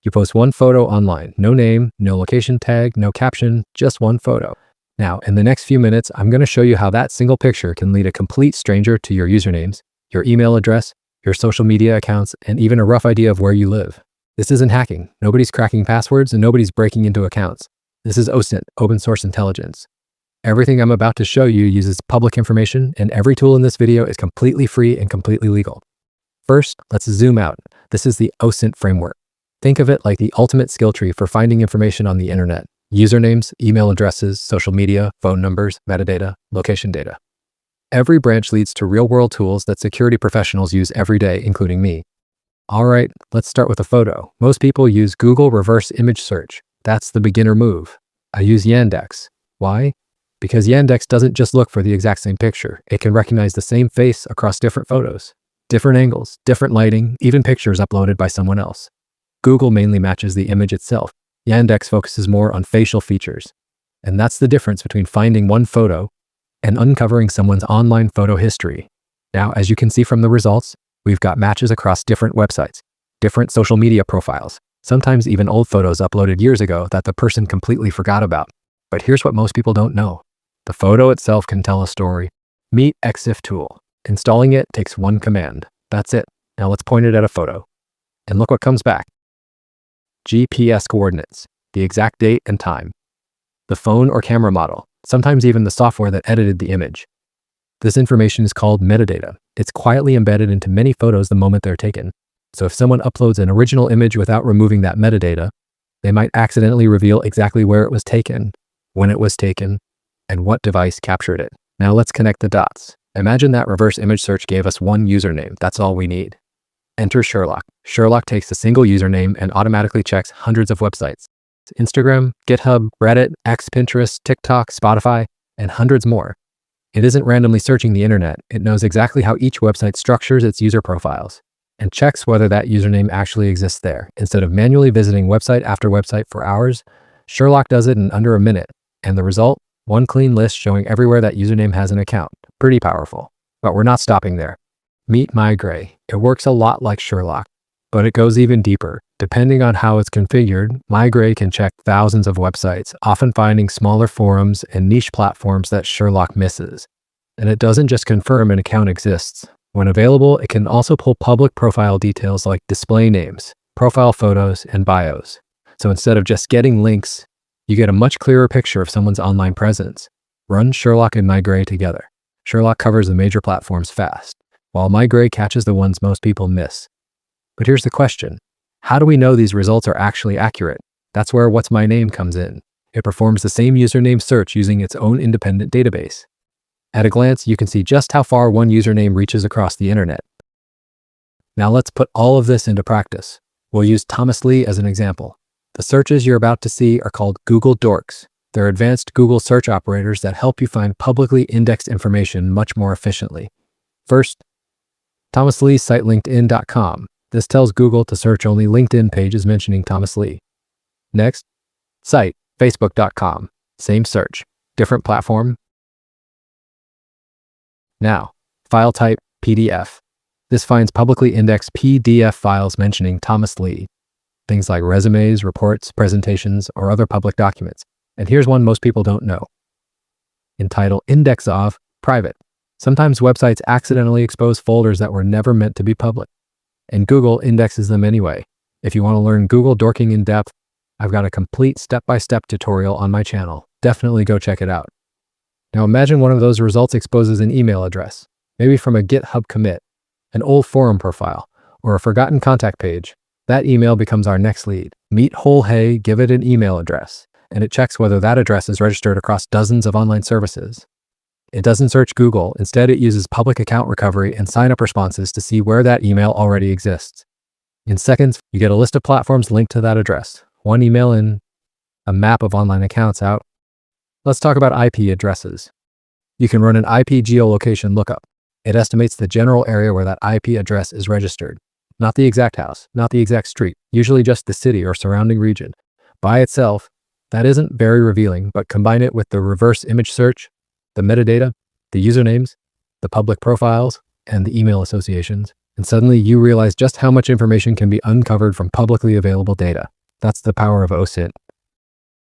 You post one photo online, no name, no location tag, no caption, just one photo. Now, in the next few minutes, I'm going to show you how that single picture can lead a complete stranger to your usernames, your email address, your social media accounts, and even a rough idea of where you live. This isn't hacking. Nobody's cracking passwords and nobody's breaking into accounts. This is OSINT, open source intelligence. Everything I'm about to show you uses public information, and every tool in this video is completely free and completely legal. First, let's zoom out. This is the OSINT Framework. Think of it like the ultimate skill tree for finding information on the internet. Usernames, email addresses, social media, phone numbers, metadata, location data. Every branch leads to real-world tools that security professionals use every day, including me. All right, let's start with a photo. Most people use Google reverse image search. That's the beginner move. I use Yandex. Why? Because Yandex doesn't just look for the exact same picture. It can recognize the same face across different photos, different angles, different lighting, even pictures uploaded by someone else. Google mainly matches the image itself. Yandex focuses more on facial features. And that's the difference between finding one photo and uncovering someone's online photo history. Now, as you can see from the results, we've got matches across different websites, different social media profiles, sometimes even old photos uploaded years ago that the person completely forgot about. But here's what most people don't know. The photo itself can tell a story. Meet ExifTool. Installing it takes one command. That's it. Now let's point it at a photo. And look what comes back. GPS coordinates, the exact date and time, the phone or camera model, sometimes even the software that edited the image. This information is called metadata. It's quietly embedded into many photos the moment they're taken. So if someone uploads an original image without removing that metadata, they might accidentally reveal exactly where it was taken, when it was taken, and what device captured it. Now let's connect the dots. Imagine that reverse image search gave us one username. That's all we need. Enter Sherlock. Sherlock takes a single username and automatically checks hundreds of websites. Instagram, GitHub, Reddit, X, Pinterest, TikTok, Spotify, and hundreds more. It isn't randomly searching the internet. It knows exactly how each website structures its user profiles and checks whether that username actually exists there. Instead of manually visiting website after website for hours, Sherlock does it in under a minute. And the result? One clean list showing everywhere that username has an account. Pretty powerful. But we're not stopping there. Meet Maigret. It works a lot like Sherlock, but it goes even deeper. Depending on how it's configured, Maigret can check thousands of websites, often finding smaller forums and niche platforms that Sherlock misses. And it doesn't just confirm an account exists. When available, it can also pull public profile details like display names, profile photos, and bios. So instead of just getting links, you get a much clearer picture of someone's online presence. Run Sherlock and Maigret together. Sherlock covers the major platforms fast, while Maigret catches the ones most people miss. But here's the question. How do we know these results are actually accurate? That's where WhatsMyName comes in. It performs the same username search using its own independent database. At a glance, you can see just how far one username reaches across the internet. Now let's put all of this into practice. We'll use Thomas Lee as an example. The searches you're about to see are called Google Dorks. They're advanced Google search operators that help you find publicly indexed information much more efficiently. First, Thomas Lee's site LinkedIn.com. This tells Google to search only LinkedIn pages mentioning Thomas Lee. Next, site Facebook.com. Same search, different platform. Now, file type PDF. This finds publicly indexed PDF files mentioning Thomas Lee. Things like resumes, reports, presentations, or other public documents. And here's one most people don't know. Entitled Index of Private. Sometimes websites accidentally expose folders that were never meant to be public. And Google indexes them anyway. If you want to learn Google Dorking in depth, I've got a complete step-by-step tutorial on my channel. Definitely go check it out. Now imagine one of those results exposes an email address, maybe from a GitHub commit, an old forum profile, or a forgotten contact page. That email becomes our next lead. Meet Holehe, give it an email address, and it checks whether that address is registered across dozens of online services. It doesn't search Google. Instead, it uses public account recovery and sign-up responses to see where that email already exists. In seconds, you get a list of platforms linked to that address. One email in, a map of online accounts out. Let's talk about IP addresses. You can run an IP geolocation lookup. It estimates the general area where that IP address is registered. Not the exact house, not the exact street, usually just the city or surrounding region. By itself, that isn't very revealing, but combine it with the reverse image search, the metadata, the usernames, the public profiles, and the email associations, and suddenly you realize just how much information can be uncovered from publicly available data. That's the power of OSINT.